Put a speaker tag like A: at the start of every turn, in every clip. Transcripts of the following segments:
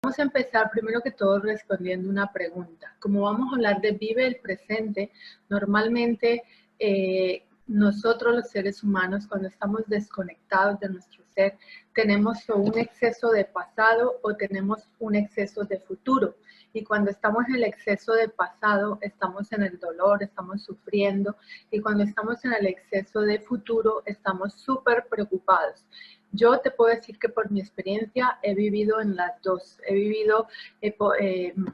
A: Vamos a empezar primero que todo respondiendo una pregunta. Como vamos a hablar de vive el presente, normalmente nosotros los seres humanos cuando estamos desconectados de nuestro ser, tenemos o un exceso de pasado o tenemos un exceso de futuro. Y cuando estamos en el exceso de pasado, estamos en el dolor, estamos sufriendo. Y cuando estamos en el exceso de futuro, estamos súper preocupados. Yo te puedo decir que por mi experiencia he vivido en las dos. He vivido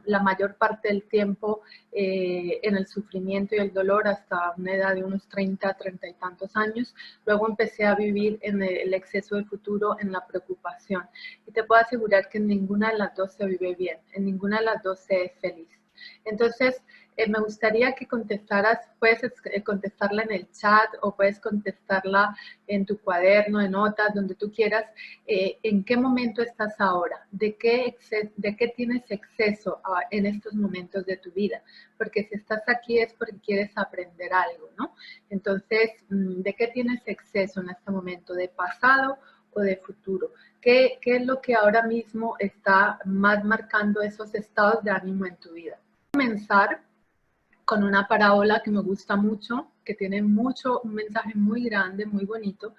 A: la mayor parte del tiempo en el sufrimiento y el dolor hasta una edad de unos 30, 30 y tantos años. Luego empecé a vivir en el exceso de futuro, en la preocupación. Y te puedo asegurar que en ninguna de las dos se vive bien, en ninguna de las dos se es feliz. Entonces, me gustaría que contestaras, puedes contestarla en el chat o puedes contestarla en tu cuaderno, en notas, donde tú quieras. ¿En qué momento estás ahora? ¿De qué tienes exceso en estos momentos de tu vida? Porque si estás aquí es porque quieres aprender algo, ¿no? Entonces, ¿de qué tienes exceso en este momento? ¿De pasado o de futuro? ¿Qué es lo que ahora mismo está más marcando esos estados de ánimo en tu vida? Comenzar con una parábola que me gusta mucho, que tiene un mensaje muy grande, muy bonito,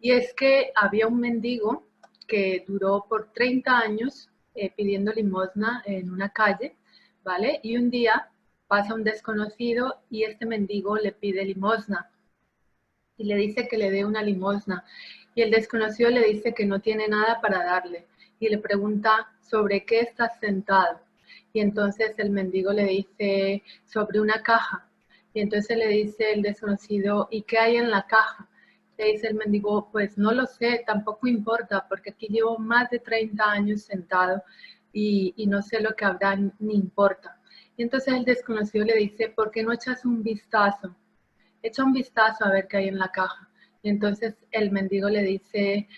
A: y es que había un mendigo que duró por 30 años pidiendo limosna en una calle, ¿vale? Y un día pasa un desconocido y este mendigo le pide limosna y le dice que le dé una limosna. Y el desconocido le dice que no tiene nada para darle y le pregunta sobre qué estás sentado. Y entonces el mendigo le dice sobre una caja. Y entonces le dice el desconocido, ¿y qué hay en la caja? Le dice el mendigo, pues no lo sé, tampoco importa, porque aquí llevo más de 30 años sentado y no sé lo que habrá ni importa. Y entonces el desconocido le dice, ¿por qué no echas un vistazo? Echa un vistazo a ver qué hay en la caja. Y entonces el mendigo le dice,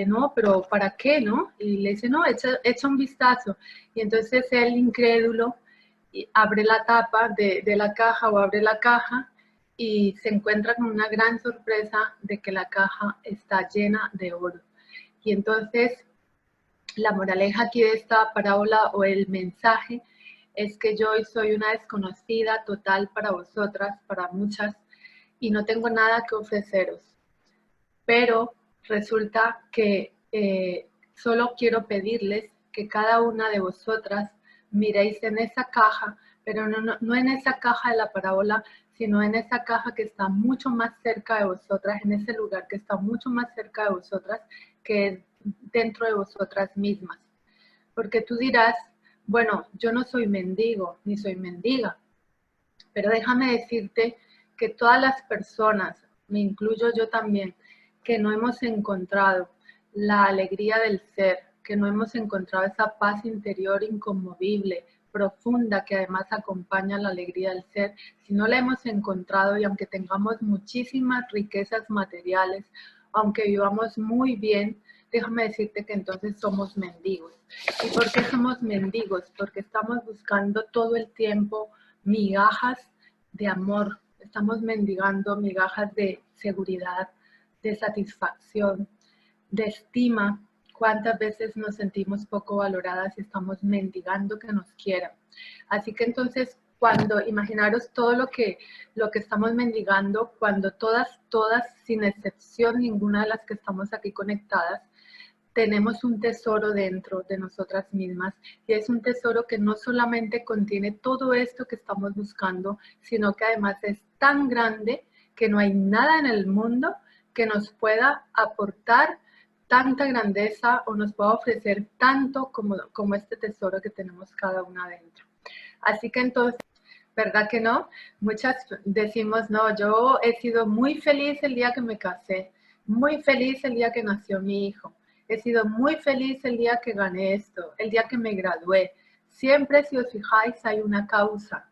A: no, pero ¿para qué, no? Y le dice, no, echa un vistazo. Y entonces el incrédulo abre la tapa de la caja o abre la caja y se encuentra con una gran sorpresa de que la caja está llena de oro. Y entonces la moraleja aquí de esta parábola o el mensaje es que yo hoy soy una desconocida total para vosotras, para muchas, y no tengo nada que ofreceros. Pero resulta que solo quiero pedirles que cada una de vosotras miréis en esa caja, pero no en esa caja de la parábola, sino en esa caja que está mucho más cerca de vosotras, en ese lugar que está mucho más cerca de vosotras, que es dentro de vosotras mismas. Porque tú dirás, bueno, yo no soy mendigo, ni soy mendiga, pero déjame decirte que todas las personas, me incluyo yo también, que no hemos encontrado la alegría del ser, que no hemos encontrado esa paz interior inconmovible, profunda, que además acompaña la alegría del ser, si no la hemos encontrado y aunque tengamos muchísimas riquezas materiales, aunque vivamos muy bien, déjame decirte que entonces somos mendigos. ¿Y por qué somos mendigos? Porque estamos buscando todo el tiempo migajas de amor, estamos mendigando migajas de seguridad, de satisfacción, de estima. ¿Cuántas veces nos sentimos poco valoradas y estamos mendigando que nos quieran? Así que entonces, cuando imaginaros todo lo que estamos mendigando, cuando todas, sin excepción ninguna de las que estamos aquí conectadas, tenemos un tesoro dentro de nosotras mismas y es un tesoro que no solamente contiene todo esto que estamos buscando, sino que además es tan grande que no hay nada en el mundo que nos pueda aportar tanta grandeza o nos pueda ofrecer tanto como este tesoro que tenemos cada una dentro. Así que entonces, ¿verdad que no? Muchas decimos, no, yo he sido muy feliz el día que me casé, muy feliz el día que nació mi hijo, he sido muy feliz el día que gané esto, el día que me gradué. Siempre, si os fijáis, hay una causa.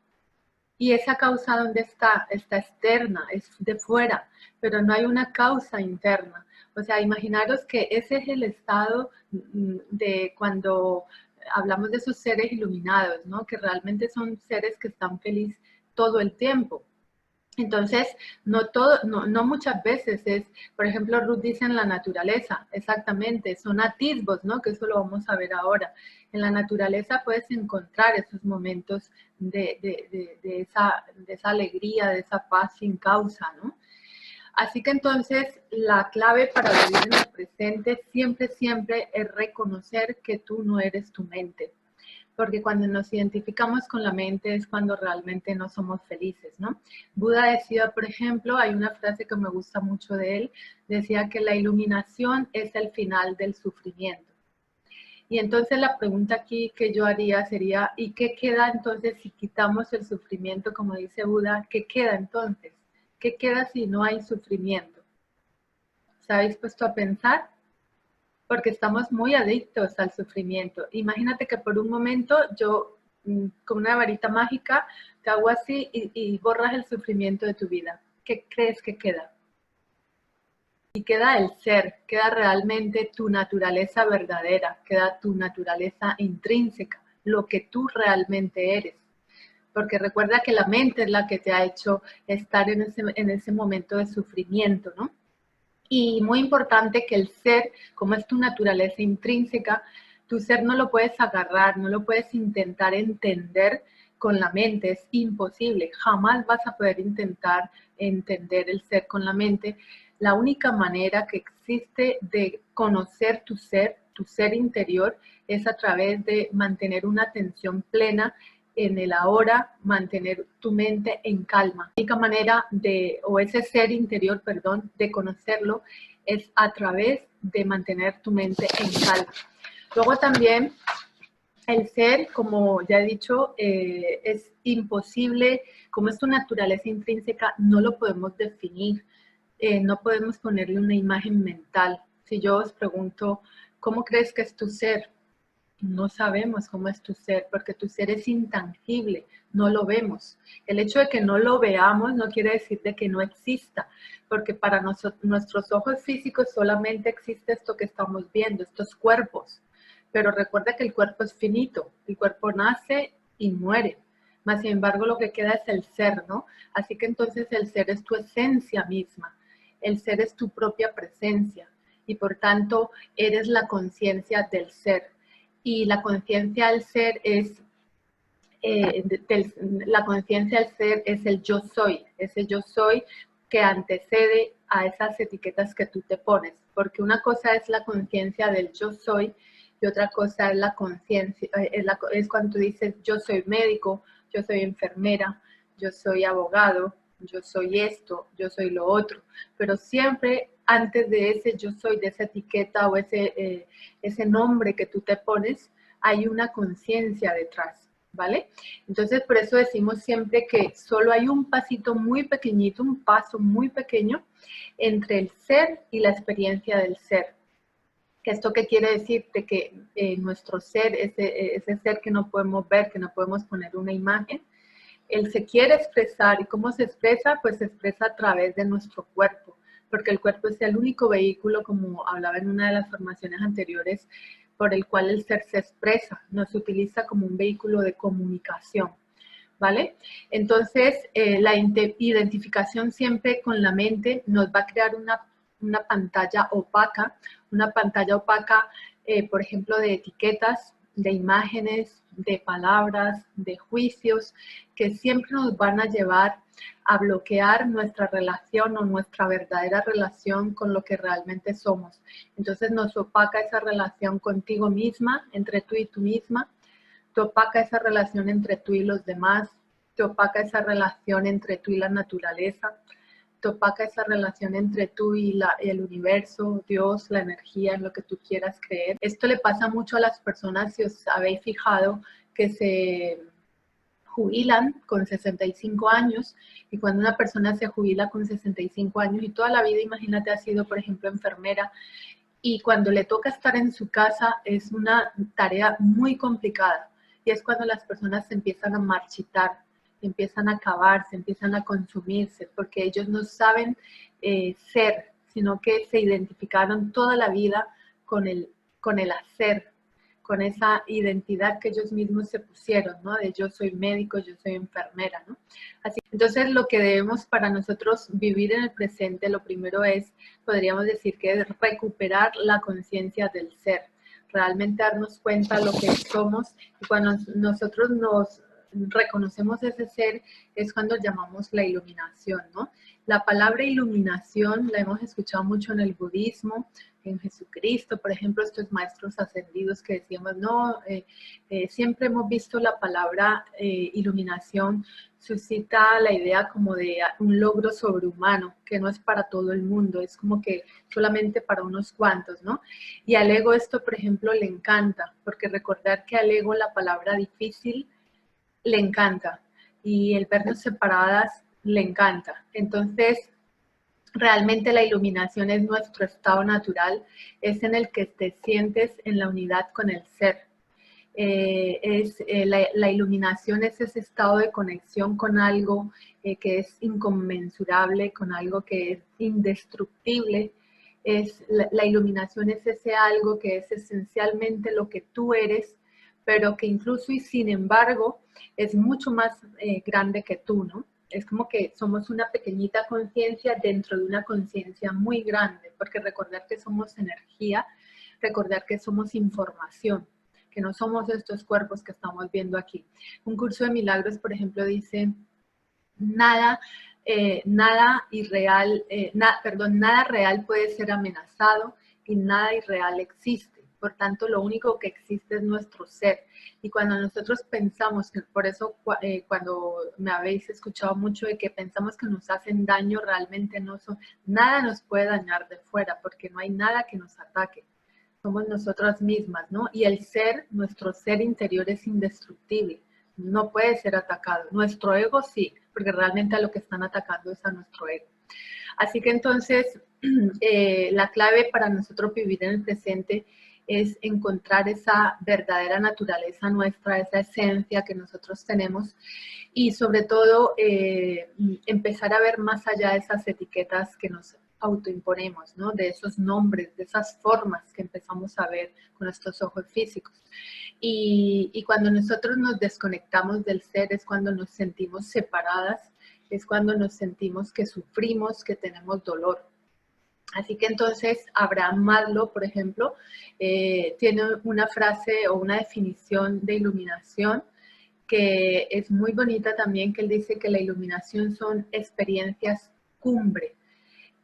A: ¿Y esa causa dónde está? Está externa, es de fuera, pero no hay una causa interna. O sea, imaginaros que ese es el estado de cuando hablamos de esos seres iluminados, ¿no? Que realmente son seres que están felices todo el tiempo. Entonces, no muchas veces es, por ejemplo, Ruth dice en la naturaleza, exactamente, son atisbos, ¿no? Que eso lo vamos a ver ahora. En la naturaleza puedes encontrar esos momentos de esa alegría, de esa paz sin causa, ¿no? Así que entonces la clave para vivir en el presente siempre, siempre es reconocer que tú no eres tu mente. Porque cuando nos identificamos con la mente es cuando realmente no somos felices, ¿no? Buda decía, por ejemplo, hay una frase que me gusta mucho de él, decía que la iluminación es el final del sufrimiento. Y entonces la pregunta aquí que yo haría sería, ¿y qué queda entonces si quitamos el sufrimiento, como dice Buda? ¿Qué queda entonces? ¿Qué queda si no hay sufrimiento? ¿Se habéis puesto a pensar? Porque estamos muy adictos al sufrimiento. Imagínate que por un momento yo, con una varita mágica, te hago así y borras el sufrimiento de tu vida. ¿Qué crees que queda? Y queda el ser, queda realmente tu naturaleza verdadera, queda tu naturaleza intrínseca, lo que tú realmente eres. Porque recuerda que la mente es la que te ha hecho estar en ese momento de sufrimiento, ¿no? Y muy importante que el ser, como es tu naturaleza intrínseca, tu ser no lo puedes agarrar, no lo puedes intentar entender con la mente, es imposible, jamás vas a poder intentar entender el ser con la mente. La única manera que existe de conocer tu ser interior, es a través de mantener una atención plena en el ahora, mantener tu mente en calma. La única manera o ese ser interior, perdón, de conocerlo es a través de mantener tu mente en calma. Luego también el ser, como ya he dicho, es imposible, como es tu naturaleza intrínseca, no lo podemos definir, no podemos ponerle una imagen mental. Si yo os pregunto, ¿cómo crees que es tu ser? No sabemos cómo es tu ser, porque tu ser es intangible, no lo vemos. El hecho de que no lo veamos no quiere decir de que no exista, porque para nuestros ojos físicos solamente existe esto que estamos viendo, estos cuerpos. Pero recuerda que el cuerpo es finito, el cuerpo nace y muere. Mas, sin embargo, lo que queda es el ser, ¿no? Así que entonces el ser es tu esencia misma, el ser es tu propia presencia y por tanto eres la conciencia del ser. Y la conciencia del ser es, la conciencia del ser es el yo soy, ese yo soy que antecede a esas etiquetas que tú te pones, porque una cosa es la conciencia del yo soy y otra cosa es la conciencia, es cuando tú dices yo soy médico, yo soy enfermera, yo soy abogado, yo soy esto, yo soy lo otro, pero siempre antes de ese yo soy, de esa etiqueta o ese nombre que tú te pones, hay una conciencia detrás, ¿vale? Entonces, por eso decimos siempre que solo hay un pasito muy pequeñito, un paso muy pequeño entre el ser y la experiencia del ser. ¿Esto qué quiere decirte? Que nuestro ser, ese ser que no podemos ver, que no podemos poner una imagen, él se quiere expresar. ¿Y cómo se expresa? Pues se expresa a través de nuestro cuerpo, porque el cuerpo es el único vehículo, como hablaba en una de las formaciones anteriores, por el cual el ser se expresa, no se utiliza como un vehículo de comunicación, ¿vale? Entonces, la identificación siempre con la mente nos va a crear una pantalla opaca, por ejemplo, de etiquetas, de imágenes, de palabras, de juicios, que siempre nos van a llevar a bloquear nuestra relación o nuestra verdadera relación con lo que realmente somos. Entonces nos opaca esa relación contigo misma, entre tú y tú misma, te opaca esa relación entre tú y los demás, te opaca esa relación entre tú y la naturaleza, te opaca esa relación entre tú y el universo, Dios, la energía, en lo que tú quieras creer. Esto le pasa mucho a las personas, si os habéis fijado, que se jubilan con 65 años y cuando una persona se jubila con 65 años y toda la vida, imagínate, ha sido, por ejemplo, enfermera, y cuando le toca estar en su casa es una tarea muy complicada y es cuando las personas se empiezan a marchitar, empiezan a acabarse, empiezan a consumirse, porque ellos no saben ser, sino que se identificaron toda la vida con el hacer, con esa identidad que ellos mismos se pusieron, ¿no? De yo soy médico, yo soy enfermera, ¿no? Así, entonces lo que debemos para nosotros vivir en el presente, lo primero es, podríamos decir que es recuperar la conciencia del ser, realmente darnos cuenta de lo que somos, y cuando nosotros nos reconocemos ese ser es cuando llamamos la iluminación, ¿no? La palabra iluminación la hemos escuchado mucho en el budismo, en Jesucristo, por ejemplo, estos maestros ascendidos que decíamos, no, siempre hemos visto la palabra iluminación suscita la idea como de un logro sobrehumano, que no es para todo el mundo, es como que solamente para unos cuantos, ¿no? Y al ego esto, por ejemplo, le encanta, porque recordar que al ego la palabra difícil le encanta y el vernos separadas le encanta. Entonces, realmente la iluminación es nuestro estado natural, es en el que te sientes en la unidad con el ser. La iluminación es ese estado de conexión con algo que es inconmensurable, con algo que es indestructible. La iluminación es ese algo que es esencialmente lo que tú eres, pero que incluso y sin embargo es mucho más grande que tú, ¿no? Es como que somos una pequeñita conciencia dentro de una conciencia muy grande, porque recordar que somos energía, recordar que somos información, que no somos estos cuerpos que estamos viendo aquí. Un curso de milagros, por ejemplo, dice, nada real puede ser amenazado y nada irreal existe. Por tanto, lo único que existe es nuestro ser. Y cuando nosotros pensamos, que por eso cuando me habéis escuchado mucho de que pensamos que nos hacen daño, realmente no son, nada nos puede dañar de fuera, porque no hay nada que nos ataque. Somos nosotras mismas, ¿no? Y el ser, nuestro ser interior es indestructible, no puede ser atacado. Nuestro ego sí, porque realmente a lo que están atacando es a nuestro ego. Así que entonces, la clave para nosotros vivir en el presente es encontrar esa verdadera naturaleza nuestra, esa esencia que nosotros tenemos y sobre todo empezar a ver más allá de esas etiquetas que nos autoimponemos, ¿no? De esos nombres, de esas formas que empezamos a ver con nuestros ojos físicos. Y cuando nosotros nos desconectamos del ser es cuando nos sentimos separadas, es cuando nos sentimos que sufrimos, que tenemos dolor. Así que entonces Abraham Maslow, por ejemplo, tiene una frase o una definición de iluminación que es muy bonita también, que él dice que la iluminación son experiencias cumbre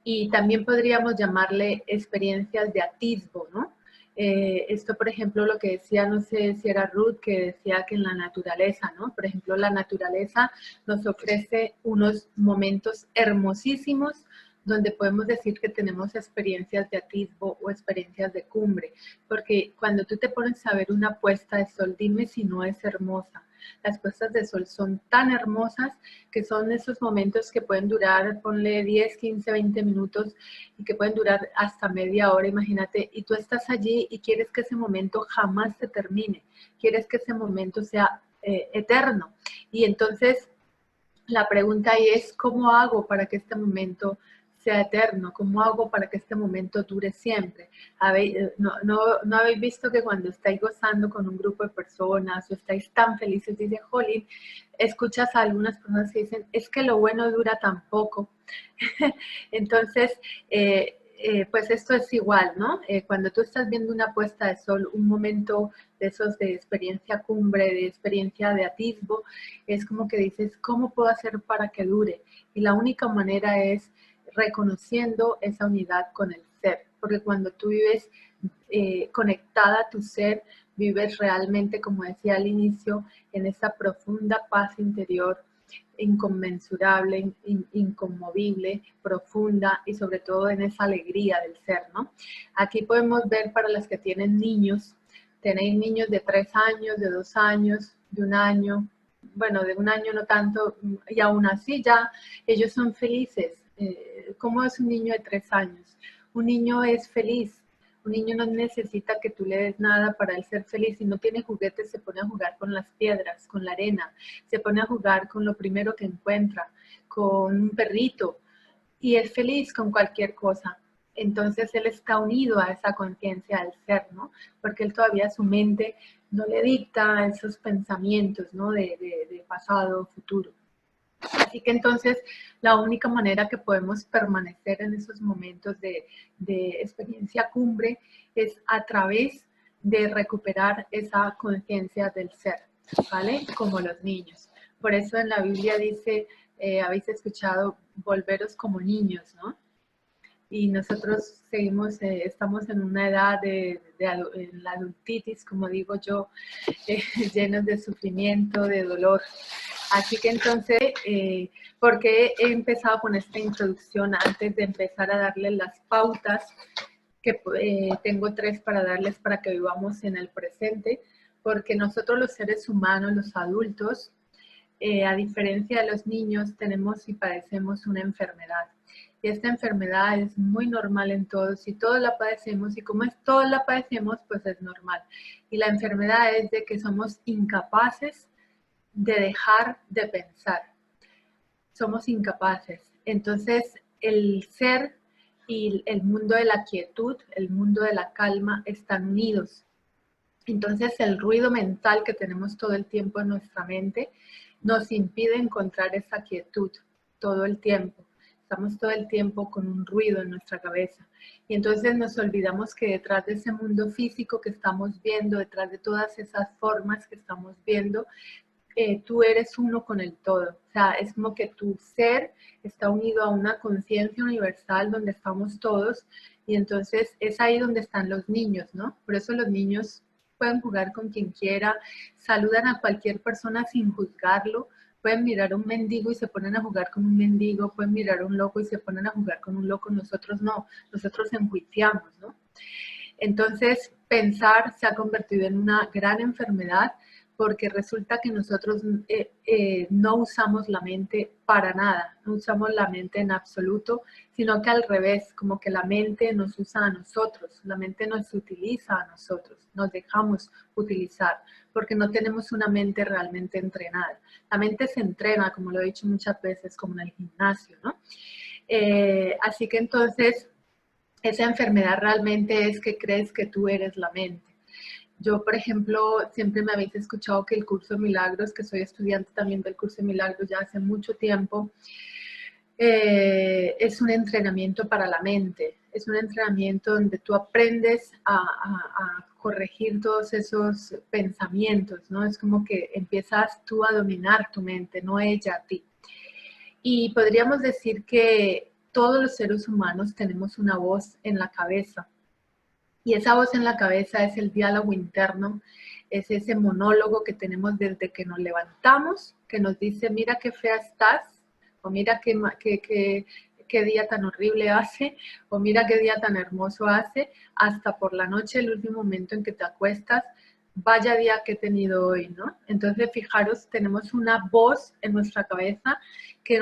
A: y también podríamos llamarle experiencias de atisbo, ¿no? Esto, por ejemplo, lo que decía, no sé si era Ruth, que decía que en la naturaleza, ¿no? Por ejemplo, la naturaleza nos ofrece unos momentos hermosísimos donde podemos decir que tenemos experiencias de atisbo o experiencias de cumbre, porque cuando tú te pones a ver una puesta de sol, dime si no es hermosa. Las puestas de sol son tan hermosas que son esos momentos que pueden durar, ponle 10, 15, 20 minutos y que pueden durar hasta media hora, imagínate, y tú estás allí y quieres que ese momento jamás se termine, quieres que ese momento sea eterno. Y entonces la pregunta ahí es, ¿cómo hago para que este momento sea eterno? ¿Cómo hago para que este momento dure siempre? ¿No habéis visto que cuando estáis gozando con un grupo de personas o estáis tan felices, dice Jolín, escuchas a algunas personas que dicen, es que lo bueno dura tan poco? Entonces, pues esto es igual, ¿no? Cuando tú estás viendo una puesta de sol, un momento de esos de experiencia cumbre, de experiencia de atisbo, es como que dices, ¿cómo puedo hacer para que dure? Y la única manera es reconociendo esa unidad con el ser, porque cuando tú vives conectada a tu ser, vives realmente, como decía al inicio, en esa profunda paz interior, inconmensurable, inconmovible, profunda y sobre todo en esa alegría del ser, ¿no? Aquí podemos ver para las que tienen niños, tenéis niños de 3 años, de 2 años, de 1 año, bueno, de 1 año no tanto, y aún así ya ellos son felices. ¿Cómo es un niño de 3 años? Un niño es feliz. Un niño no necesita que tú le des nada para él ser feliz. Si no tiene juguetes, se pone a jugar con las piedras, con la arena. Se pone a jugar con lo primero que encuentra, con un perrito. Y es feliz con cualquier cosa. Entonces él está unido a esa conciencia del ser, ¿no? Porque él todavía su mente no le dicta esos pensamientos, ¿no? De pasado, futuro. Así que entonces la única manera que podemos permanecer en esos momentos de experiencia cumbre es a través de recuperar esa conciencia del ser, ¿vale? Como los niños. Por eso en la Biblia dice, habéis escuchado, volveros como niños, ¿no? Y nosotros seguimos, estamos en una edad en la adultitis, como digo yo, llenos de sufrimiento, de dolor. Así que entonces, ¿por qué he empezado con esta introducción antes de empezar a darles las pautas? Que tengo 3 para darles para que vivamos en el presente, porque nosotros los seres humanos, los adultos, a diferencia de los niños, tenemos y padecemos una enfermedad. Y esta enfermedad es muy normal en todos y todos la padecemos, y como es todos la padecemos, pues es normal. Y la enfermedad es de que somos incapaces de dejar de pensar. Somos incapaces. Entonces, el ser y el mundo de la quietud, el mundo de la calma, están unidos. Entonces, el ruido mental que tenemos todo el tiempo en nuestra mente nos impide encontrar esa quietud todo el tiempo. Estamos todo el tiempo con un ruido en nuestra cabeza. Y entonces nos olvidamos que detrás de ese mundo físico que estamos viendo, detrás de todas esas formas que estamos viendo, tú eres uno con el todo. O sea, es como que tu ser está unido a una conciencia universal donde estamos todos, y entonces es ahí donde están los niños, ¿no? Por eso los niños pueden jugar con quien quiera, saludan a cualquier persona sin juzgarlo, pueden mirar a un mendigo y se ponen a jugar con un mendigo, pueden mirar a un loco y se ponen a jugar con un loco. Nosotros no, nosotros enjuiciamos, ¿no? Entonces, pensar se ha convertido en una gran enfermedad, porque resulta que nosotros no usamos la mente para nada, no usamos la mente en absoluto, sino que al revés, como que la mente nos usa a nosotros, la mente nos utiliza a nosotros, nos dejamos utilizar, porque no tenemos una mente realmente entrenada. La mente se entrena, como lo he dicho muchas veces, como en el gimnasio, ¿no? Así que entonces, esa enfermedad realmente es que crees que tú eres la mente. Yo, por ejemplo, siempre me habéis escuchado que el curso de milagros, que soy estudiante también del curso de milagros ya hace mucho tiempo, es un entrenamiento para la mente. Es un entrenamiento donde tú aprendes a corregir todos esos pensamientos, ¿no? Es como que empiezas tú a dominar tu mente, no ella a ti. Y podríamos decir que todos los seres humanos tenemos una voz en la cabeza. Y esa voz en la cabeza es el diálogo interno, es ese monólogo que tenemos desde que nos levantamos, que nos dice, mira qué fea estás, o mira qué día tan horrible hace, o mira qué día tan hermoso hace, hasta por la noche, el último momento en que te acuestas, vaya día que he tenido hoy, ¿no? Entonces, fijaros, tenemos una voz en nuestra cabeza que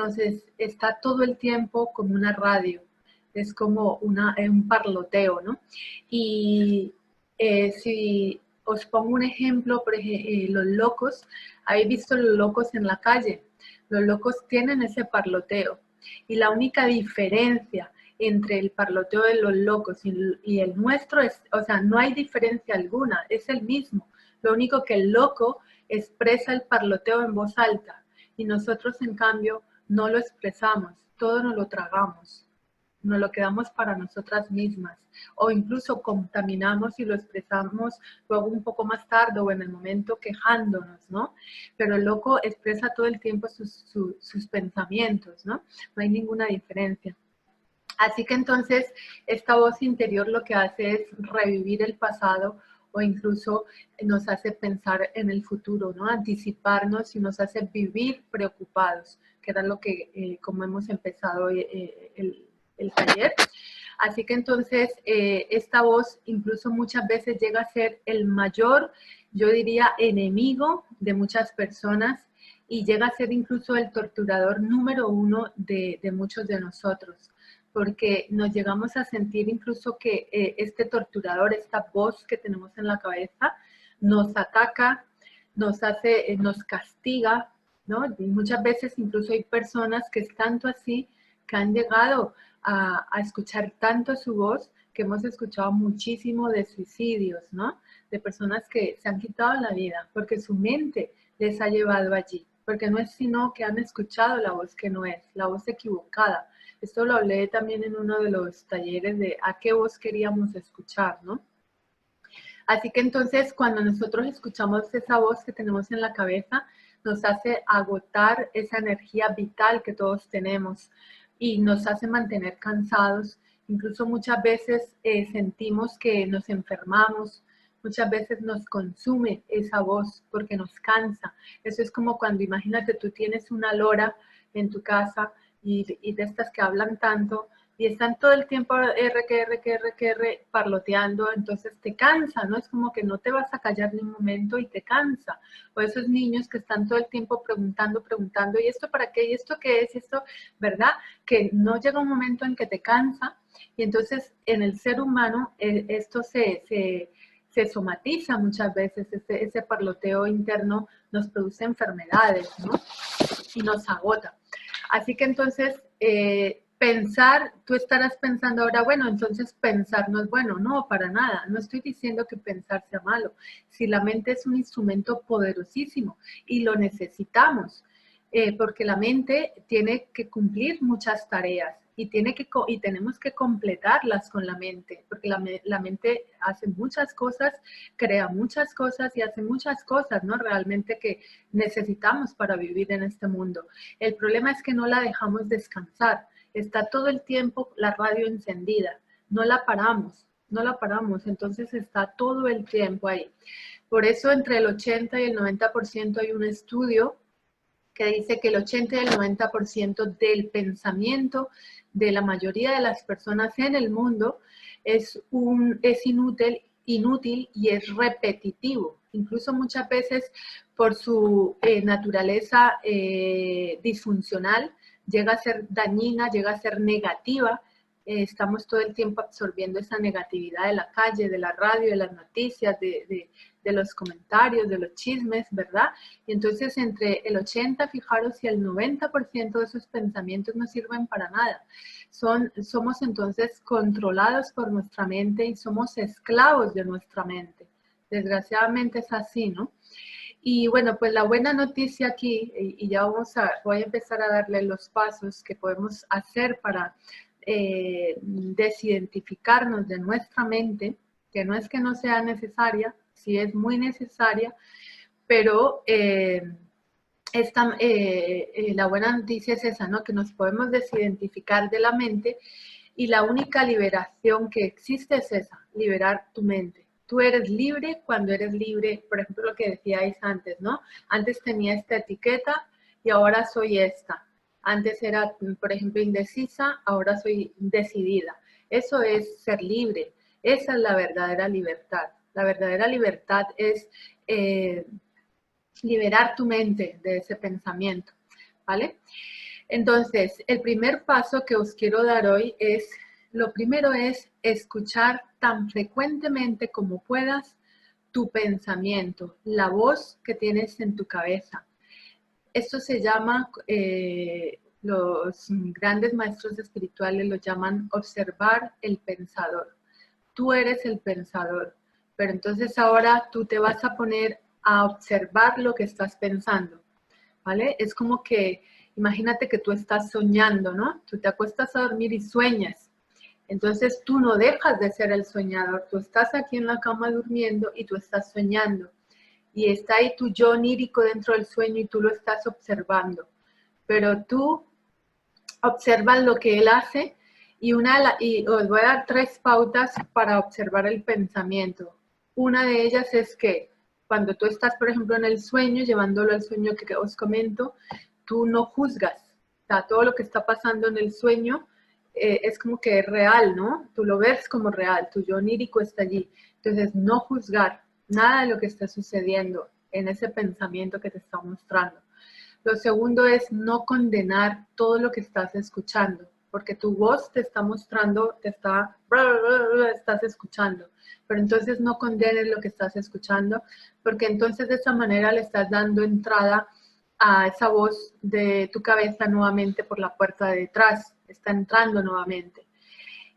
A: está todo el tiempo como una radio. Es como un parloteo, ¿no? Y si os pongo un ejemplo, por ejemplo, los locos, ¿habéis visto los locos en la calle? Los locos tienen ese parloteo. Y la única diferencia entre el parloteo de los locos y el nuestro es, o sea, no hay diferencia alguna, es el mismo. Lo único que el loco expresa el parloteo en voz alta y nosotros, en cambio, no lo expresamos, todo nos lo tragamos. Nos lo quedamos para nosotras mismas, o incluso contaminamos y lo expresamos luego un poco más tarde o en el momento quejándonos, ¿no? Pero el loco expresa todo el tiempo sus pensamientos, ¿no? No hay ninguna diferencia. Así que entonces esta voz interior lo que hace es revivir el pasado, o incluso nos hace pensar en el futuro, ¿no? Anticiparnos y nos hace vivir preocupados, que era lo que, como hemos empezado el taller. Así que entonces esta voz incluso muchas veces llega a ser el mayor, yo diría, enemigo de muchas personas, y llega a ser incluso el torturador número 1 de muchos de nosotros, porque nos llegamos a sentir incluso que este torturador, esta voz que tenemos en la cabeza, nos ataca, nos castiga, ¿no? Y muchas veces incluso hay personas que es tanto así que han llegado a escuchar tanto su voz que hemos escuchado muchísimo de suicidios, ¿no? De personas que se han quitado la vida porque su mente les ha llevado allí, porque no es sino que han escuchado la voz que no es, la voz equivocada. Esto lo hablé también en uno de los talleres de a qué voz queríamos escuchar, ¿no? Así que entonces cuando nosotros escuchamos esa voz que tenemos en la cabeza, nos hace agotar esa energía vital que todos tenemos y nos hace mantener cansados. Incluso muchas veces sentimos que nos enfermamos, muchas veces nos consume esa voz porque nos cansa. Eso es como cuando, imagínate, tú tienes una lora en tu casa y de estas que hablan tanto, y están todo el tiempo parloteando, entonces te cansa, ¿no? Es como que no te vas a callar ni un momento y te cansa. O esos niños que están todo el tiempo preguntando, ¿y esto para qué? ¿Y esto qué es? ¿Y esto, verdad? Que no llega un momento en que te cansa, y entonces en el ser humano esto se somatiza muchas veces, ese parloteo interno nos produce enfermedades, ¿no? Y nos agota. Así que entonces, pensar, tú estarás pensando ahora, bueno, entonces pensar no es bueno. No, para nada. No estoy diciendo que pensar sea malo. Si la mente es un instrumento poderosísimo y lo necesitamos, porque la mente tiene que cumplir muchas tareas y tenemos que completarlas con la mente, porque la mente hace muchas cosas, crea muchas cosas y hace muchas cosas, ¿no? Realmente que necesitamos para vivir en este mundo. El problema es que no la dejamos descansar. Está todo el tiempo la radio encendida. No la paramos, no la paramos. Entonces está todo el tiempo ahí. Por eso entre el 80 y el 90% hay un estudio que dice que el 80 y el 90% del pensamiento de la mayoría de las personas en el mundo es inútil y es repetitivo. Incluso muchas veces por su naturaleza disfuncional llega a ser dañina, llega a ser negativa. Estamos todo el tiempo absorbiendo esa negatividad de la calle, de la radio, de las noticias, de los comentarios, de los chismes, ¿verdad? Y entonces entre el 80, fijaros, y el 90% de esos pensamientos no sirven para nada. Somos entonces controlados por nuestra mente y somos esclavos de nuestra mente. Desgraciadamente es así, ¿no? Y bueno, pues la buena noticia aquí, y ya voy a empezar a darle los pasos que podemos hacer para desidentificarnos de nuestra mente, que no es que no sea necesaria, sí es muy necesaria, pero la buena noticia es esa, ¿no? Que nos podemos desidentificar de la mente y la única liberación que existe es esa, liberar tu mente. Tú eres libre cuando eres libre, por ejemplo, lo que decíais antes, ¿no? Antes tenía esta etiqueta y ahora soy esta. Antes era, por ejemplo, indecisa, ahora soy decidida. Eso es ser libre. Esa es la verdadera libertad. La verdadera libertad es liberar tu mente de ese pensamiento, ¿vale? Entonces, el primer paso que os quiero dar hoy es, lo primero es escuchar tan frecuentemente como puedas tu pensamiento, la voz que tienes en tu cabeza. Esto se llama, los grandes maestros espirituales lo llaman observar el pensador. Tú eres el pensador, pero entonces ahora tú te vas a poner a observar lo que estás pensando, ¿vale? Es como que, imagínate que tú estás soñando, ¿no? Tú te acuestas a dormir y sueñas. Entonces tú no dejas de ser el soñador, tú estás aquí en la cama durmiendo y tú estás soñando. Y está ahí tu yo onírico dentro del sueño y tú lo estás observando. Pero tú observas lo que él hace y os voy a dar 3 pautas para observar el pensamiento. Una de ellas es que cuando tú estás, por ejemplo, en el sueño, llevándolo al sueño que os comento, tú no juzgas. O sea, todo lo que está pasando en el sueño es como que es real, ¿no? Tú lo ves como real, tu yo onírico está allí. Entonces, no juzgar nada de lo que está sucediendo en ese pensamiento que te está mostrando. Lo segundo es no condenar todo lo que estás escuchando, porque tu voz te está mostrando, estás escuchando. Pero entonces no condenes lo que estás escuchando, porque entonces de esa manera le estás dando entrada a esa voz de tu cabeza nuevamente por la puerta de detrás. está entrando nuevamente.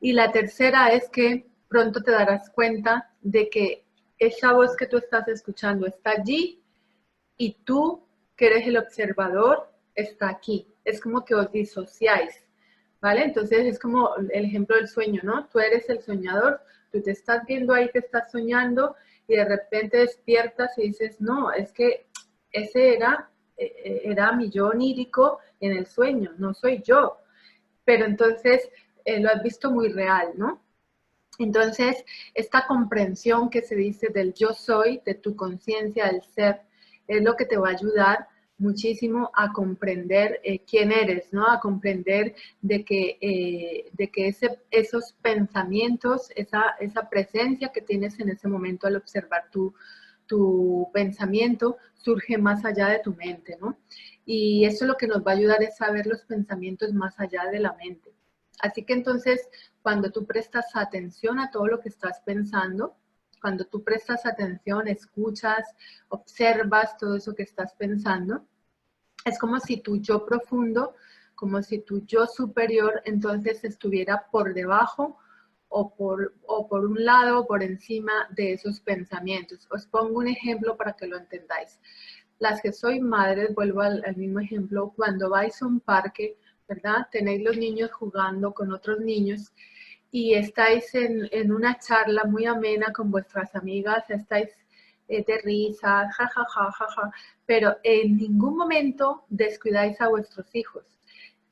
A: Y la tercera es que pronto te darás cuenta de que esa voz que tú estás escuchando está allí y tú, que eres el observador, está aquí. Es como que os disociáis, ¿vale? Entonces es como el ejemplo del sueño, ¿no? Tú eres el soñador, tú te estás viendo ahí que estás soñando y de repente despiertas y dices, no, es que ese era mi yo onírico en el sueño, no soy yo. Pero entonces lo has visto muy real, ¿no? Entonces, esta comprensión que se dice del yo soy, de tu conciencia, del ser, es lo que te va a ayudar muchísimo a comprender quién eres, ¿no? A comprender de que esos pensamientos, esa presencia que tienes en ese momento al observar tu pensamiento, surge más allá de tu mente, ¿no? Y eso lo que nos va a ayudar es a ver los pensamientos más allá de la mente. Así que entonces, cuando tú prestas atención a todo lo que estás pensando, cuando tú prestas atención, escuchas, observas todo eso que estás pensando, es como si tu yo profundo, como si tu yo superior entonces estuviera por debajo o por un lado o por encima de esos pensamientos. Os pongo un ejemplo para que lo entendáis. Las que soy madres, vuelvo al mismo ejemplo, cuando vais a un parque, ¿verdad? Tenéis los niños jugando con otros niños y estáis en una charla muy amena con vuestras amigas, estáis de risa, ja, ja, ja, ja, ja, pero en ningún momento descuidáis a vuestros hijos.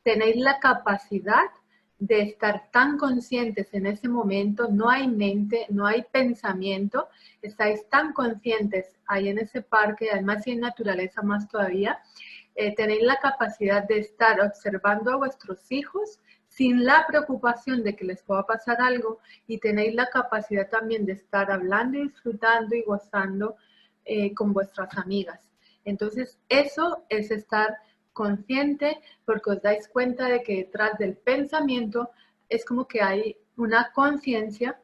A: Tenéis la capacidad de estar tan conscientes en ese momento, no hay mente, no hay pensamiento, estáis tan conscientes ahí en ese parque, además si hay naturaleza más todavía, tenéis la capacidad de estar observando a vuestros hijos sin la preocupación de que les pueda pasar algo y tenéis la capacidad también de estar hablando y disfrutando y gozando con vuestras amigas. Entonces, eso es estar consciente porque os dais cuenta de que detrás del pensamiento es como que hay una conciencia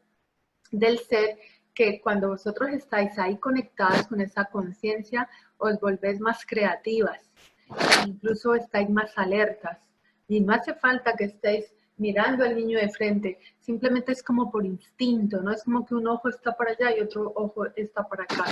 A: del ser que cuando vosotros estáis ahí conectados con esa conciencia os volvéis más creativas, incluso estáis más alertas y no hace falta que estéis mirando al niño de frente, simplemente es como por instinto, ¿no? Es como que un ojo está para allá y otro ojo está para acá.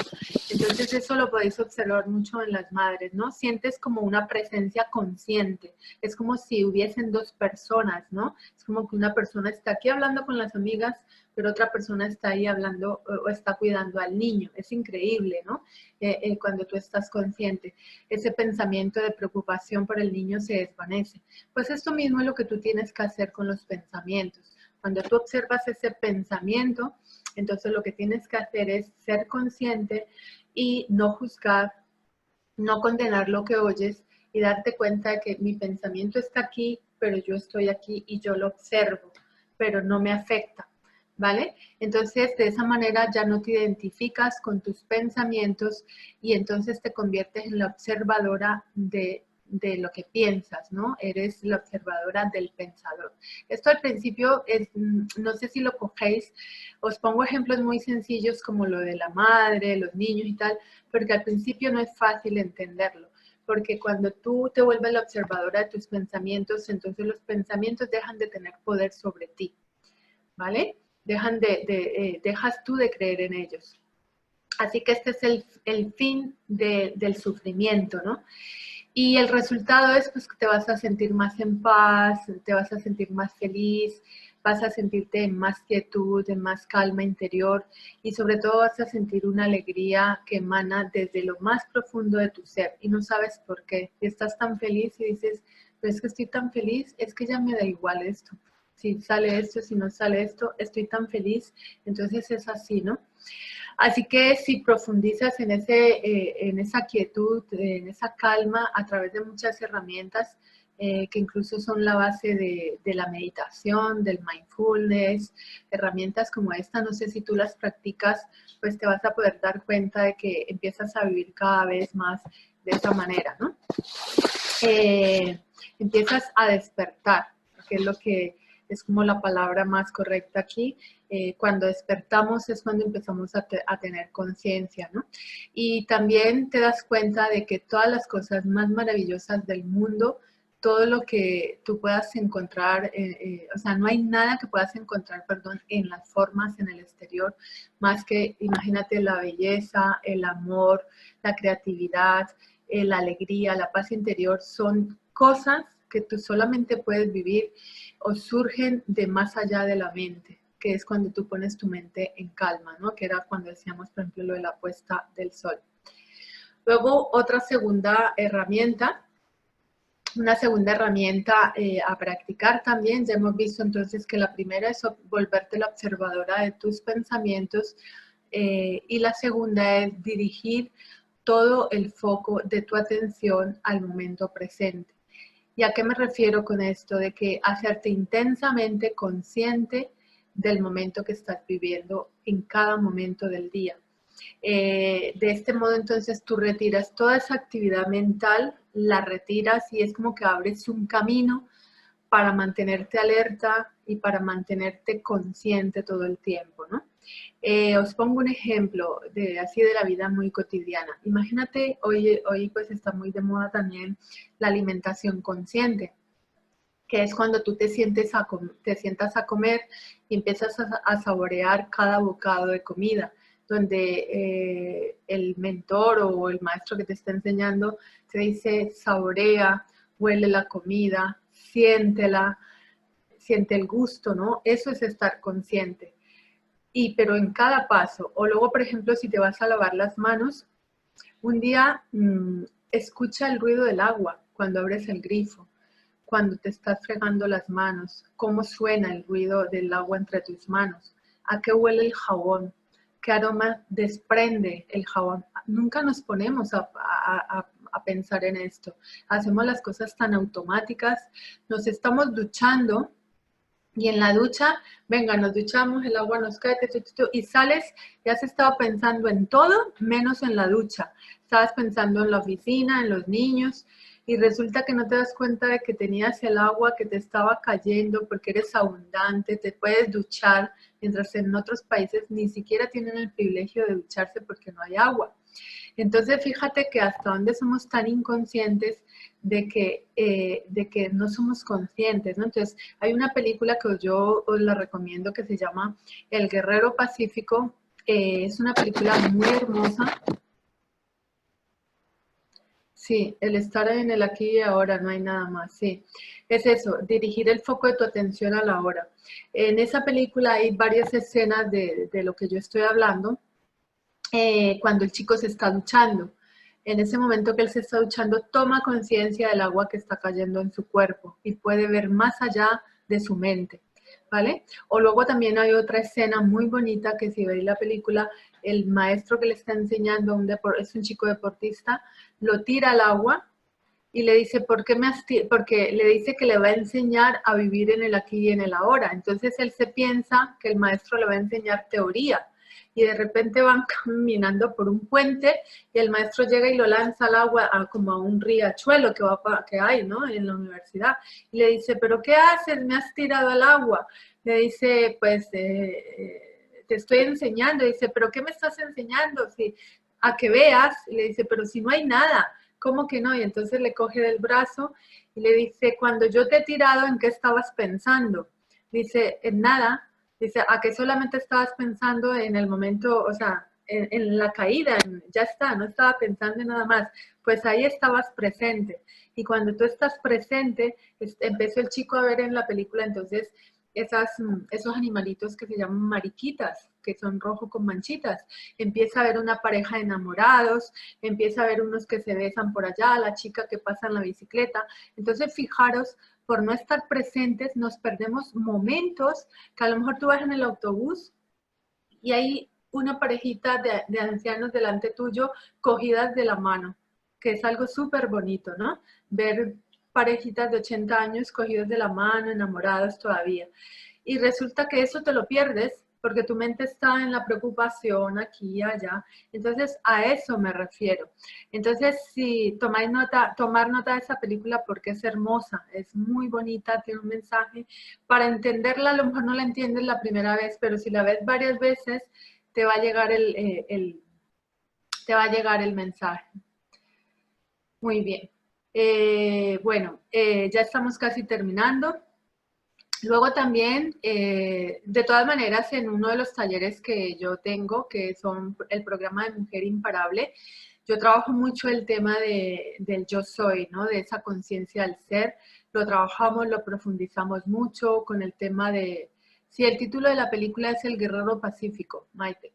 A: Entonces eso lo podéis observar mucho en las madres, ¿no? Sientes como una presencia consciente, es como si hubiesen dos personas, ¿no? Es como que una persona está aquí hablando con las amigas, pero otra persona está ahí hablando o está cuidando al niño. Es increíble, ¿no? Cuando tú estás consciente. Ese pensamiento de preocupación por el niño se desvanece. Pues esto mismo es lo que tú tienes que hacer con los pensamientos. Cuando tú observas ese pensamiento, entonces lo que tienes que hacer es ser consciente y no juzgar, no condenar lo que oyes y darte cuenta de que mi pensamiento está aquí, pero yo estoy aquí y yo lo observo, pero no me afecta, ¿vale? Entonces, de esa manera ya no te identificas con tus pensamientos y entonces te conviertes en la observadora de lo que piensas, ¿no? Eres la observadora del pensador. Esto al principio es, no sé si lo cogéis, os pongo ejemplos muy sencillos como lo de la madre, los niños y tal, porque al principio no es fácil entenderlo, porque cuando tú te vuelves la observadora de tus pensamientos, entonces los pensamientos dejan de tener poder sobre ti, ¿vale? Dejas tú de creer en ellos. Así que este es el fin del sufrimiento, ¿no? Y el resultado es pues, que te vas a sentir más en paz, te vas a sentir más feliz, vas a sentirte en más quietud, en más calma interior y sobre todo vas a sentir una alegría que emana desde lo más profundo de tu ser y no sabes por qué. Y estás tan feliz y dices, pero es que estoy tan feliz, es que ya me da igual esto. Si sale esto, si no sale esto, estoy tan feliz. Entonces es así, ¿no? Así que si profundizas en esa quietud, en esa calma, a través de muchas herramientas que incluso son la base de la meditación, del mindfulness, herramientas como esta, no sé si tú las practicas, pues te vas a poder dar cuenta de que empiezas a vivir cada vez más de esa manera, ¿no? Empiezas a despertar, que es lo que es como la palabra más correcta aquí. Cuando despertamos es cuando empezamos a tener conciencia, ¿no? Y también te das cuenta de que todas las cosas más maravillosas del mundo todo lo que tú puedas encontrar, o sea, no hay nada que puedas encontrar, perdón, en las formas, en el exterior, más que, imagínate, la belleza, el amor, la creatividad, la alegría, la paz interior, son cosas que tú solamente puedes vivir o surgen de más allá de la mente, que es cuando tú pones tu mente en calma, ¿no? Que era cuando decíamos, por ejemplo, lo de la puesta del sol. Luego, otra segunda herramienta, una segunda herramienta a practicar también. Ya hemos visto entonces que la primera es volverte la observadora de tus pensamientos y la segunda es dirigir todo el foco de tu atención al momento presente. ¿Y a qué me refiero con esto? De que hacerte intensamente consciente del momento que estás viviendo en cada momento del día. De este modo, entonces, tú retiras toda esa actividad mental, la retiras y es como que abres un camino para mantenerte alerta y para mantenerte consciente todo el tiempo, ¿no? Os pongo un ejemplo así de la vida muy cotidiana. Imagínate, hoy pues está muy de moda también la alimentación consciente, que es cuando tú te sientas a comer y empiezas a saborear cada bocado de comida, donde el mentor o el maestro que te está enseñando te dice saborea, huele la comida, siéntela, siente el gusto, ¿no? Eso es estar consciente. Pero en cada paso, o luego, por ejemplo, si te vas a lavar las manos, un día escucha el ruido del agua cuando abres el grifo, cuando te estás fregando las manos, cómo suena el ruido del agua entre tus manos, a qué huele el jabón, qué aroma desprende el jabón. Nunca nos ponemos a pensar en esto. Hacemos las cosas tan automáticas, nos estamos duchando y en la ducha, venga, nos duchamos, el agua nos cae, y sales, ya has estado pensando en todo, menos en la ducha. Estabas pensando en la oficina, en los niños, y resulta que no te das cuenta de que tenías el agua que te estaba cayendo porque eres abundante, te puedes duchar, mientras en otros países ni siquiera tienen el privilegio de ducharse porque no hay agua. Entonces, fíjate que hasta dónde somos tan inconscientes de que no somos conscientes, ¿no? Entonces, hay una película que yo os la recomiendo que se llama El Guerrero Pacífico. Es una película muy hermosa. Sí, el estar en el aquí y ahora, no hay nada más, sí. Es eso, dirigir el foco de tu atención a la hora. En esa película hay varias escenas de lo que yo estoy hablando, cuando el chico se está duchando. En ese momento que él se está duchando, toma conciencia del agua que está cayendo en su cuerpo y puede ver más allá de su mente, ¿vale? O luego también hay otra escena muy bonita que si veis la película, el maestro que le está enseñando, es un chico deportista, lo tira al agua y le dice, porque le dice que le va a enseñar a vivir en el aquí y en el ahora. Entonces él se piensa que el maestro le va a enseñar teoría y de repente van caminando por un puente y el maestro llega y lo lanza al agua como a un riachuelo que hay, ¿no? En la universidad. Y le dice, ¿pero qué haces? Me has tirado al agua. Le dice, pues te estoy enseñando. Y dice, ¿pero qué me estás enseñando? Si, a que veas. Y le dice, pero si no hay nada. ¿Cómo que no? Y entonces le coge del brazo y le dice, cuando yo te he tirado, ¿en qué estabas pensando? Dice, en nada. Dice, ¿a qué solamente estabas pensando en el momento, o sea, en la caída? Ya está, no estaba pensando en nada más. Pues ahí estabas presente. Y cuando tú estás presente, empezó el chico a ver en la película entonces esos animalitos que se llaman mariquitas, que son rojo con manchitas. Empieza a ver una pareja de enamorados, empieza a ver unos que se besan por allá, la chica que pasa en la bicicleta. Entonces, fijaros, por no estar presentes, nos perdemos momentos que a lo mejor tú vas en el autobús y hay una parejita de ancianos delante tuyo cogidas de la mano, que es algo súper bonito, ¿no? Ver parejitas de 80 años cogidos de la mano, enamorados todavía. Y resulta que eso te lo pierdes porque tu mente está en la preocupación aquí y allá. Entonces, a eso me refiero. Entonces, si tomáis nota, tomar nota de esa película porque es hermosa, es muy bonita, tiene un mensaje. Para entenderla, a lo mejor no la entiendes la primera vez, pero si la ves varias veces, te va a llegar te va a llegar el mensaje. Muy bien. Bueno, ya estamos casi terminando. Luego también, de todas maneras, en uno de los talleres que yo tengo, que son el programa de Mujer Imparable, yo trabajo mucho el tema del yo soy, ¿no? De esa conciencia del ser. Lo trabajamos, lo profundizamos mucho con el tema de... Sí, el título de la película es El Guerrero Pacífico, Maite.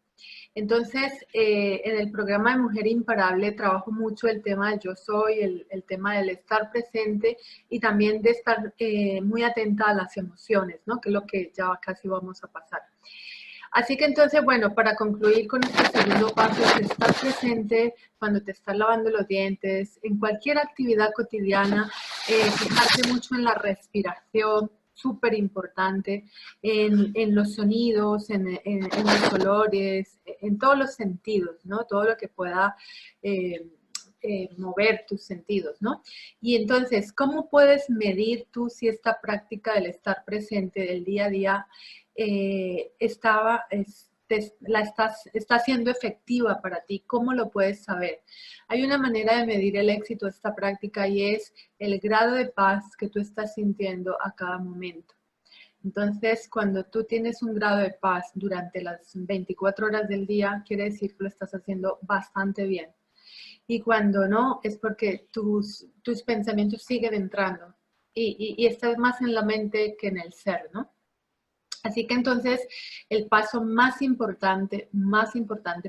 A: Entonces, en el programa de Mujer Imparable trabajo mucho el tema del yo soy, el tema del estar presente y también de estar muy atenta a las emociones, ¿no? Que es lo que ya casi vamos a pasar. Así que entonces, bueno, para concluir con este segundo paso, es estar presente cuando te estás lavando los dientes, en cualquier actividad cotidiana, fijarte mucho en la respiración, súper importante, en los sonidos, en los olores, en todos los sentidos, ¿no? Todo lo que pueda mover tus sentidos, ¿no? Y entonces, ¿cómo puedes medir tú si esta práctica del estar presente del día a día está siendo efectiva para ti? ¿Cómo lo puedes saber? Hay una manera de medir el éxito de esta práctica y es el grado de paz que tú estás sintiendo a cada momento. Entonces, cuando tú tienes un grado de paz durante las 24 horas del día, quiere decir que lo estás haciendo bastante bien. Y cuando no, es porque tus pensamientos siguen entrando y estás más en la mente que en el ser, ¿no? Así que entonces el paso más importante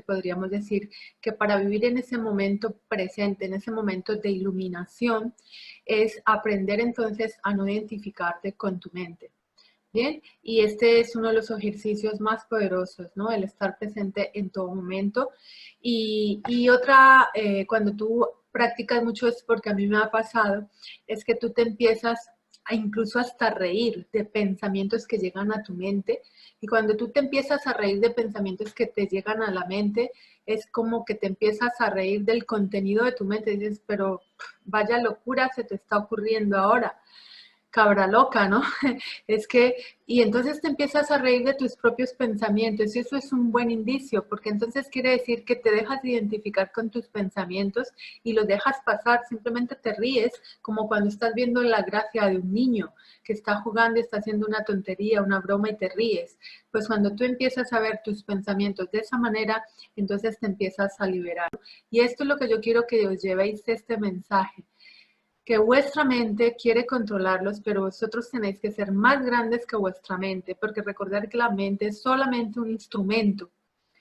A: podríamos decir que para vivir en ese momento presente, en ese momento de iluminación, es aprender entonces a no identificarte con tu mente. Bien, y este es uno de los ejercicios más poderosos, ¿no? El estar presente en todo momento. Y otra, cuando tú practicas mucho esto, porque a mí me ha pasado, es que tú te empiezas a incluso hasta reír de pensamientos que llegan a tu mente. Y cuando tú te empiezas a reír de pensamientos que te llegan a la mente, es como que te empiezas a reír del contenido de tu mente. Y dices, pero vaya locura se te está ocurriendo ahora. Cabra loca, ¿no? Es que, y entonces te empiezas a reír de tus propios pensamientos y eso es un buen indicio, porque entonces quiere decir que te dejas de identificar con tus pensamientos y los dejas pasar, simplemente te ríes, como cuando estás viendo la gracia de un niño que está jugando, está haciendo una tontería, una broma y te ríes. Pues cuando tú empiezas a ver tus pensamientos de esa manera, entonces te empiezas a liberar. Y esto es lo que yo quiero que os llevéis este mensaje, que vuestra mente quiere controlarlos, pero vosotros tenéis que ser más grandes que vuestra mente, porque recordar que la mente es solamente un instrumento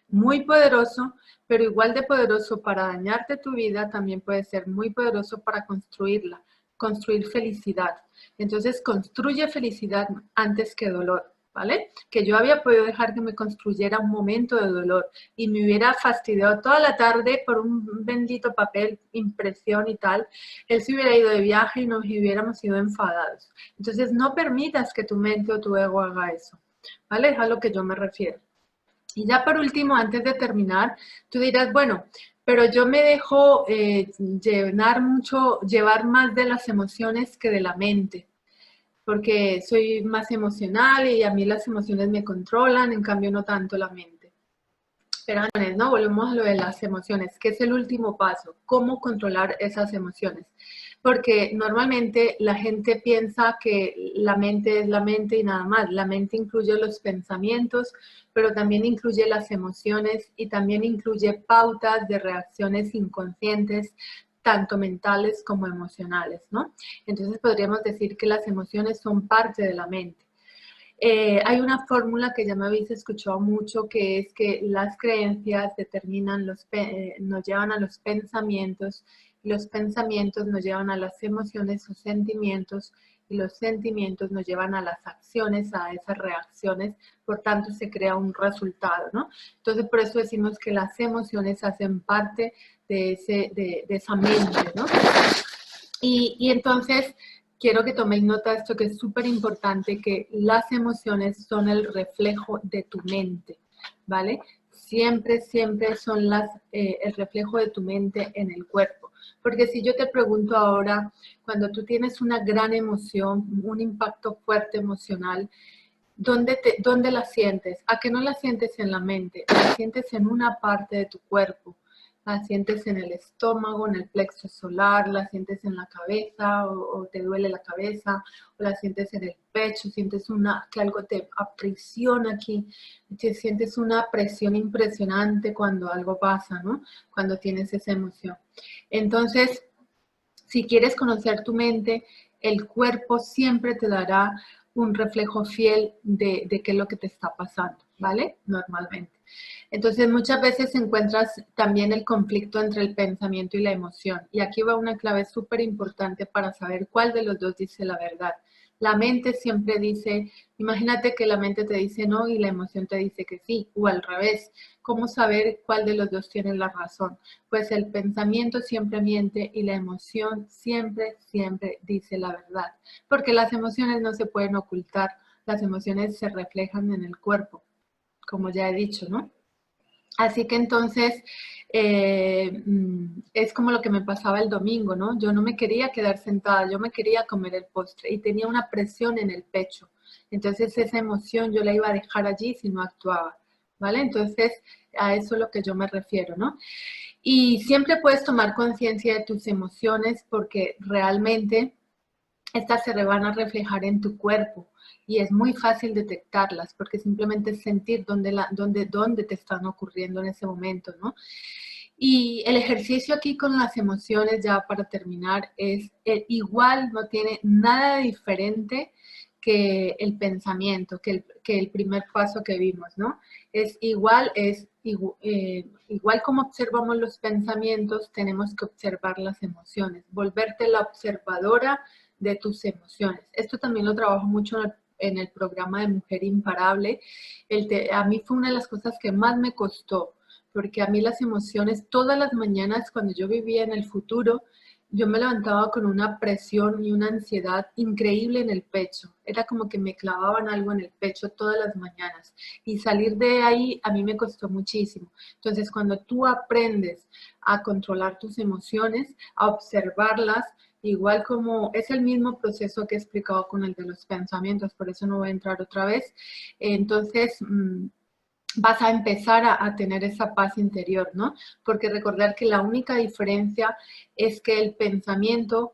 A: muy poderoso, pero igual de poderoso para dañarte tu vida, también puede ser muy poderoso para construirla, construir felicidad. Entonces, construye felicidad antes que dolor, ¿vale? Que yo había podido dejar que me construyera un momento de dolor y me hubiera fastidiado toda la tarde por un bendito papel, impresión y tal. Él se hubiera ido de viaje y nos hubiéramos ido enfadados. Entonces, no permitas que tu mente o tu ego haga eso, ¿vale? Es a lo que yo me refiero. Y ya por último, antes de terminar, tú dirás, bueno, pero yo me dejo llevar más de las emociones que de la mente, porque soy más emocional y a mí las emociones me controlan, en cambio no tanto la mente. Pero ¿no? Volvemos a lo de las emociones, que es el último paso, cómo controlar esas emociones. Porque normalmente la gente piensa que la mente es la mente y nada más. La mente incluye los pensamientos, pero también incluye las emociones y también incluye pautas de reacciones inconscientes, tanto mentales como emocionales, ¿no? Entonces podríamos decir que las emociones son parte de la mente. Hay una fórmula que ya me habéis escuchado mucho, que es que las creencias nos llevan a los pensamientos, y los pensamientos nos llevan a las emociones o sentimientos, y los sentimientos nos llevan a las acciones, a esas reacciones, por tanto se crea un resultado, ¿no? Entonces por eso decimos que las emociones hacen parte de esa mente, ¿no? Y entonces quiero que toméis nota de esto, que es súper importante, que las emociones son el reflejo de tu mente, ¿vale? Siempre, siempre son el reflejo de tu mente en el cuerpo. Porque si yo te pregunto ahora, cuando tú tienes una gran emoción, un impacto fuerte emocional, ¿dónde la sientes? ¿A qué no la sientes en la mente? La sientes en una parte de tu cuerpo. la sientes en el estómago, en el plexo solar, la sientes en la cabeza o te duele la cabeza, o la sientes en el pecho, sientes que algo te aprisiona aquí, te sientes una presión impresionante cuando algo pasa, ¿no? Cuando tienes esa emoción. Entonces, si quieres conocer tu mente, el cuerpo siempre te dará un reflejo fiel de qué es lo que te está pasando, ¿vale? Normalmente. Entonces, muchas veces encuentras también el conflicto entre el pensamiento y la emoción. Y aquí va una clave súper importante para saber cuál de los dos dice la verdad. La mente siempre dice, imagínate que la mente te dice no y la emoción te dice que sí, o al revés. ¿Cómo saber cuál de los dos tiene la razón? Pues el pensamiento siempre miente y la emoción siempre, siempre dice la verdad. Porque las emociones no se pueden ocultar, las emociones se reflejan en el cuerpo, como ya he dicho, ¿no? Así que entonces es como lo que me pasaba el domingo, ¿no? Yo no me quería quedar sentada, yo me quería comer el postre y tenía una presión en el pecho. Entonces esa emoción yo la iba a dejar allí si no actuaba, ¿vale? Entonces a eso es lo que yo me refiero, ¿no? Y siempre puedes tomar conciencia de tus emociones porque realmente estas se van a reflejar en tu cuerpo y es muy fácil detectarlas porque simplemente es sentir dónde te están ocurriendo en ese momento, ¿no? Y el ejercicio aquí con las emociones, ya para terminar, es igual, no tiene nada de diferente que el pensamiento, que el primer paso que vimos, ¿no? Igual como observamos los pensamientos, tenemos que observar las emociones, volverte la observadora de tus emociones. Esto también lo trabajo mucho en el programa de Mujer Imparable. A mí fue una de las cosas que más me costó, porque a mí las emociones, todas las mañanas cuando yo vivía en el futuro, yo me levantaba con una presión y una ansiedad increíble en el pecho. Era como que me clavaban algo en el pecho todas las mañanas. Y salir de ahí a mí me costó muchísimo. Entonces, cuando tú aprendes a controlar tus emociones, a observarlas, igual como es el mismo proceso que he explicado con el de los pensamientos, por eso no voy a entrar otra vez. Entonces, vas a empezar a tener esa paz interior, ¿no? Porque recordar que la única diferencia es que el pensamiento,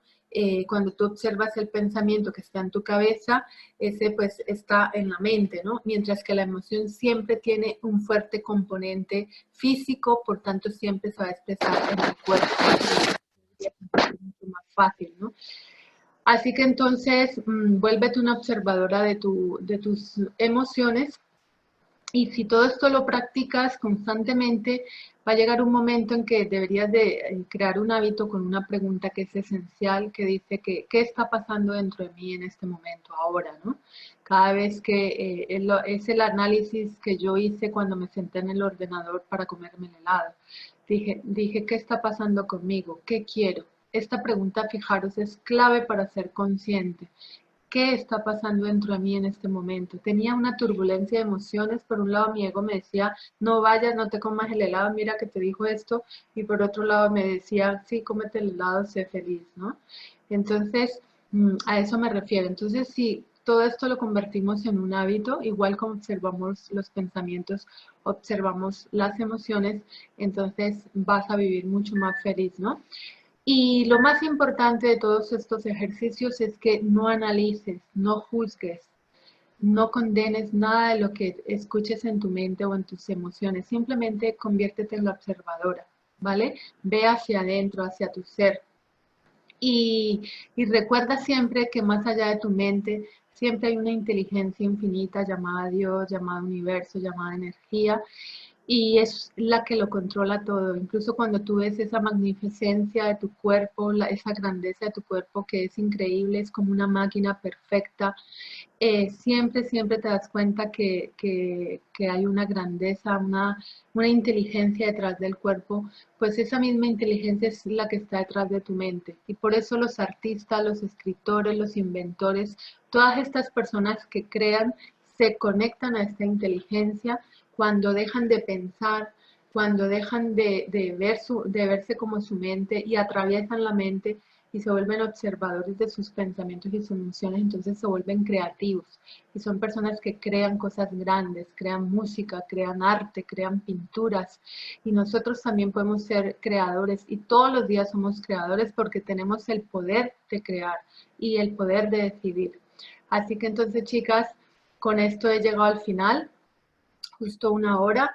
A: cuando tú observas el pensamiento que está en tu cabeza, ese pues está en la mente, ¿no? Mientras que la emoción siempre tiene un fuerte componente físico, por tanto siempre se va a expresar en el cuerpo. Es mucho más fácil, ¿no? Así que entonces, vuélvete una observadora de tus emociones. Y si todo esto lo practicas constantemente, va a llegar un momento en que deberías de crear un hábito con una pregunta que es esencial, que dice que, ¿qué está pasando dentro de mí en este momento, ahora, ¿no? Cada vez que es el análisis que yo hice cuando me senté en el ordenador para comerme el helado. Dije, ¿qué está pasando conmigo? ¿Qué quiero? Esta pregunta, fijaros, es clave para ser consciente. ¿Qué está pasando dentro de mí en este momento? Tenía una turbulencia de emociones. Por un lado, mi ego me decía, no vayas, no te comas el helado, mira que te dijo esto. Y por otro lado, me decía, sí, cómete el helado, sé feliz, ¿no? Entonces, a eso me refiero. Entonces, si todo esto lo convertimos en un hábito, igual como observamos los pensamientos, observamos las emociones, entonces vas a vivir mucho más feliz, ¿no? Y lo más importante de todos estos ejercicios es que no analices, no juzgues, no condenes nada de lo que escuches en tu mente o en tus emociones. Simplemente conviértete en la observadora, ¿vale? Ve hacia adentro, hacia tu ser. Y recuerda siempre que más allá de tu mente, siempre hay una inteligencia infinita llamada Dios, llamada universo, llamada energía, y es la que lo controla todo. Incluso cuando tú ves esa magnificencia de tu cuerpo, esa grandeza de tu cuerpo que es increíble, es como una máquina perfecta, siempre, siempre te das cuenta que hay una grandeza, una inteligencia detrás del cuerpo, pues esa misma inteligencia es la que está detrás de tu mente. Y por eso los artistas, los escritores, los inventores, todas estas personas que crean, se conectan a esta inteligencia cuando dejan de pensar, cuando dejan de verse como su mente y atraviesan la mente y se vuelven observadores de sus pensamientos y sus emociones, entonces se vuelven creativos y son personas que crean cosas grandes, crean música, crean arte, crean pinturas y nosotros también podemos ser creadores y todos los días somos creadores porque tenemos el poder de crear y el poder de decidir. Así que entonces, chicas, con esto he llegado al final, justo una hora.